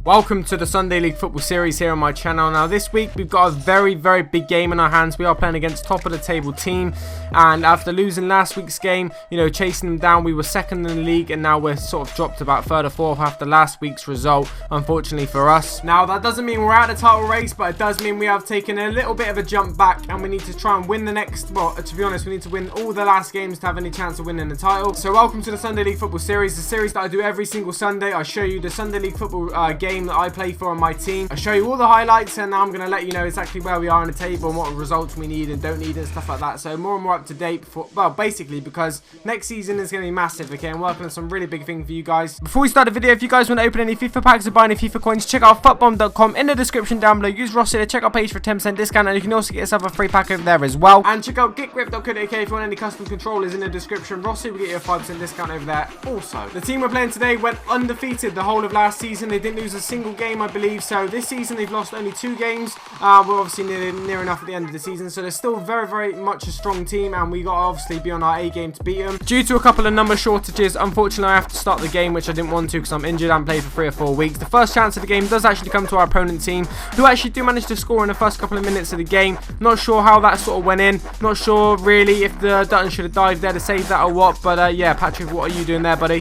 Welcome to the Sunday League Football Series here on my channel. Now this week we've got a very big game in our hands. We are playing against top of the table team, and after losing last week's game, chasing them down, we were second in the league, and now we're sort of dropped about third or fourth after last week's result, unfortunately for us. Now that doesn't mean we're out of the title race, but it does mean we have taken a little bit of a jump back, and we need to try and win the next, well, to be honest, we need to win all the last games to have any chance of winning the title. So welcome to the Sunday League Football Series, the series that I do every single Sunday. I show you the Sunday League Football game that I play for on my team. I show you all the highlights, and now I'm going to let you know exactly where we are in the table and what results we need and don't need and stuff like that. So more and more up to date before, well, basically because next season is going to be massive. Okay, I'm working on some really big things for you guys. Before we start the video, if you guys want to open any FIFA packs or buy any FIFA coins, check out futbomb.com in the description down below. Use RossiHD to check out page for 10% discount, and you can also get yourself a free pack over there as well. And check out getgrip.co.uk if you want any custom controllers in the description. Rossi will get you a 5% discount over there also. The team we're playing today went undefeated the whole of last season. They didn't lose a single game, I believe. So this season they've lost only 2 games. We're obviously near enough at the end of the season, so they're still very much a strong team, and we got to obviously be on our A game to beat them. Due to a couple of number shortages, unfortunately I have to start the game, which I didn't want to because I'm injured and played for 3 or 4 weeks. The first chance of the game does actually come to our opponent team, who actually do manage to score in the first couple of minutes of the game. Not sure how that sort of went in. Not sure really if the Dutton should have dived there to save that or what, but yeah, Patrick, what are you doing there, buddy?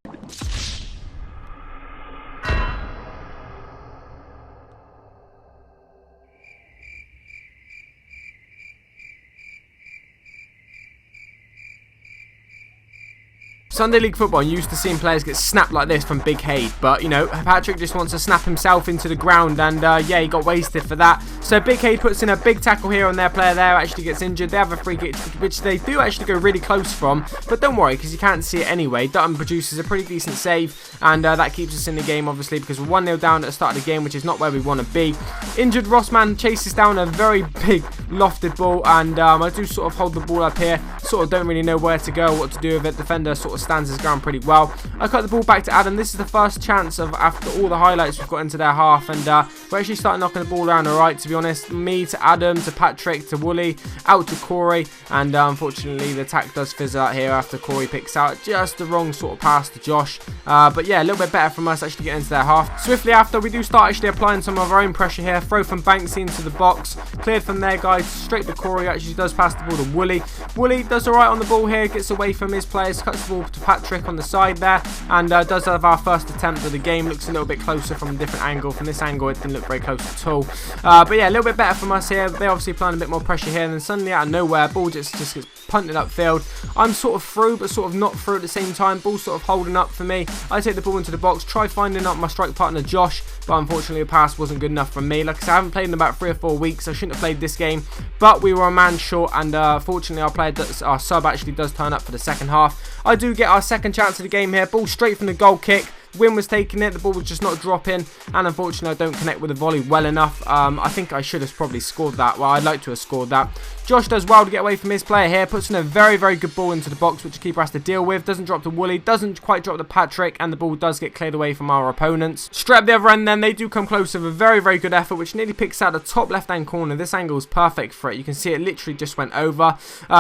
Sunday League football, I'm used to seeing players get snapped like this from Big Hayde, but Patrick just wants to snap himself into the ground, and yeah, he got wasted for that. So Big Hayde puts in a big tackle here on their player there, actually gets injured. They have a free kick, which they do actually go really close from, but don't worry because you can't see it anyway. Dutton produces a pretty decent save, and that keeps us in the game obviously because we're 1-0 down at the start of the game, which is not where we want to be. Injured Rossman chases down a very big lofted ball, and I do sort of hold the ball up here, sort of don't really know where to go, what to do with it. Defender sort of stands his ground pretty well. I cut the ball back to Adam. This is the first chance of after all the highlights we've got into their half, and we're actually starting knocking the ball around alright, to be honest. Me to Adam to Patrick to Wooly, out to Corey, and unfortunately the attack does fizzle out here after Corey picks out just the wrong sort of pass to Josh. But yeah, a little bit better from us actually getting into their half. Swiftly after, we do start actually applying some of our own pressure here. Throw from Banksy into the box, cleared from there, guys, straight to Corey. Actually does pass the ball to Wooly. Wooly does alright on the ball here, gets away from his players, cuts the ball to Patrick on the side there, and does have our first attempt of the game. Looks a little bit closer from a different angle. From this angle it didn't look very close at all, but yeah, a little bit better from us here. They're obviously applying a bit more pressure here, and then suddenly out of nowhere, ball just gets punted upfield. I'm sort of through but sort of not through at the same time. Ball sort of holding up for me. I take the ball into the box, try finding up my strike partner Josh, but unfortunately the pass wasn't good enough from me. Like I said, I haven't played in about 3 or 4 weeks. I shouldn't have played this game, but we were a man short, and fortunately our sub actually does turn up for the second half. I do get our second chance of the game here. Ball straight from the goal kick. Win was taking it, the ball was just not dropping, and unfortunately I don't connect with the volley well enough. I think I should have probably scored that. Well, I'd like to have scored that. Josh does well to get away from his player here, puts in a very good ball into the box, which the keeper has to deal with. Doesn't drop to Wooly, doesn't quite drop to Patrick, and the ball does get cleared away from our opponents. Straight up the other end then, they do come close with a very good effort, which nearly picks out the top left hand corner. This angle is perfect for it. You can see it literally just went over.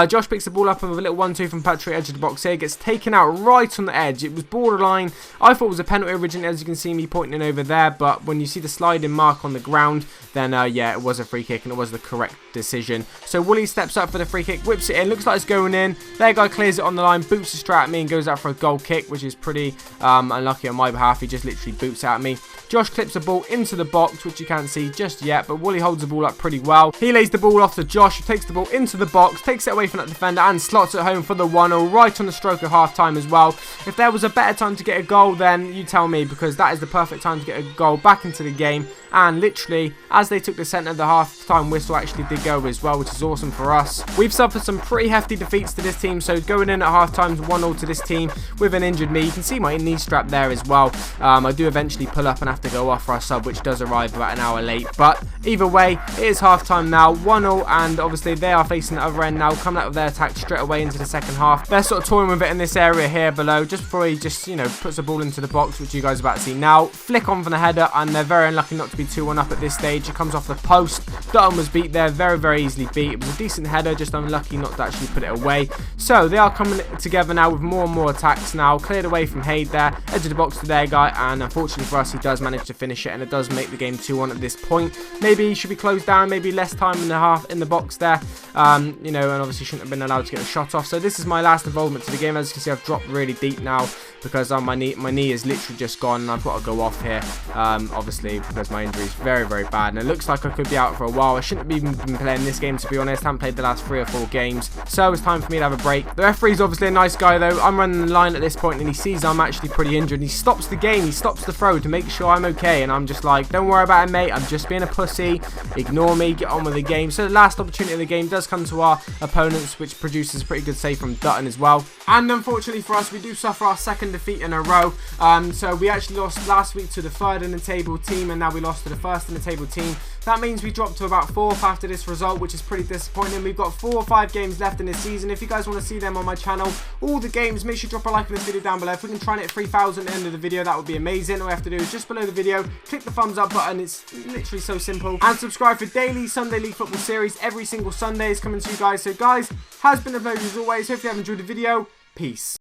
Josh picks the ball up with a little 1-2 from Patrick, edge of the box here, gets taken out right on the edge. It was borderline. I thought it was a penalty originally, as you can see me pointing over there, but when you see the sliding mark on the ground, then yeah, it was a free kick, and it was the correct decision. So Wooly steps up for the free kick, whips it in, looks like it's going in. Their guy clears it on the line, boots it straight at me, and goes out for a goal kick, which is pretty unlucky on my behalf. He just literally boots it at me. Josh clips the ball into the box, which you can't see just yet, but Wooly holds the ball up pretty well. He lays the ball off to Josh, who takes the ball into the box, takes it away from that defender, and slots it home for the 1-0 right on the stroke of half time as well. If there was a better time to get a goal, then you tell me, because that is the perfect time to get a goal back into the game. And literally, as they took the centre, the half-time whistle actually did go as well, which is awesome for us. We've suffered some pretty hefty defeats to this team, so going in at half-time 1-0 to this team with an injured me. You can see my knee strap there as well. I do eventually pull up and have to go off for our sub, which does arrive about an hour late. But either way, it is half-time now, 1-0, and obviously they are facing the other end now, coming out of their attack straight away into the second half. They're sort of toying with it in this area here below, just before he just, puts the ball into the box, which you guys are about to see now. Flick on from the header, and they're very unlucky not to be 2-1 up at this stage. It comes off the post. Dutton was beat there, very easily beat. It was a decent header, just unlucky not to actually put it away. So they are coming together now with more and more attacks now. Cleared away from Hayde there, edge of the box to their guy, and unfortunately for us, he does managed to finish it, and it does make the game 2-1 at this point. Maybe he should be closed down, maybe less time and a half in the box there, you know, and obviously shouldn't have been allowed to get a shot off. So this is my last involvement to the game. As you can see, I've dropped really deep now because my knee is literally just gone, and I've got to go off here, obviously, because my injury is very, very bad, and it looks like I could be out for a while. I shouldn't have even been playing this game, to be honest. I haven't played the last 3 or 4 games, so it's time for me to have a break. The referee's obviously a nice guy, though. I'm running the line at this point, and he sees I'm actually pretty injured. He stops the game, he stops the throw to make sure I'm okay, and I'm just like, don't worry about it, mate. I'm just being a pussy. Ignore me. Get on with the game. So the last opportunity of the game does come to our opponents, which produces a pretty good save from Dutton as well. And unfortunately for us, we do suffer our 2nd defeat in a row. So we actually lost last week to the 3rd in the table team, and now we lost to the 1st in the table team. That means we dropped to about 4th after this result, which is pretty disappointing. We've got 4 or 5 games left in this season. If you guys want to see them on my channel, all the games, make sure you drop a like on this video down below. If we can try and hit 3,000 at the end of the video, that would be amazing. All we have to do is just below the video, click the thumbs up button. It's literally so simple. And subscribe for daily Sunday League Football series. Every single Sunday is coming to you guys. So guys, has been a pleasure as always. Hope you have enjoyed the video. Peace.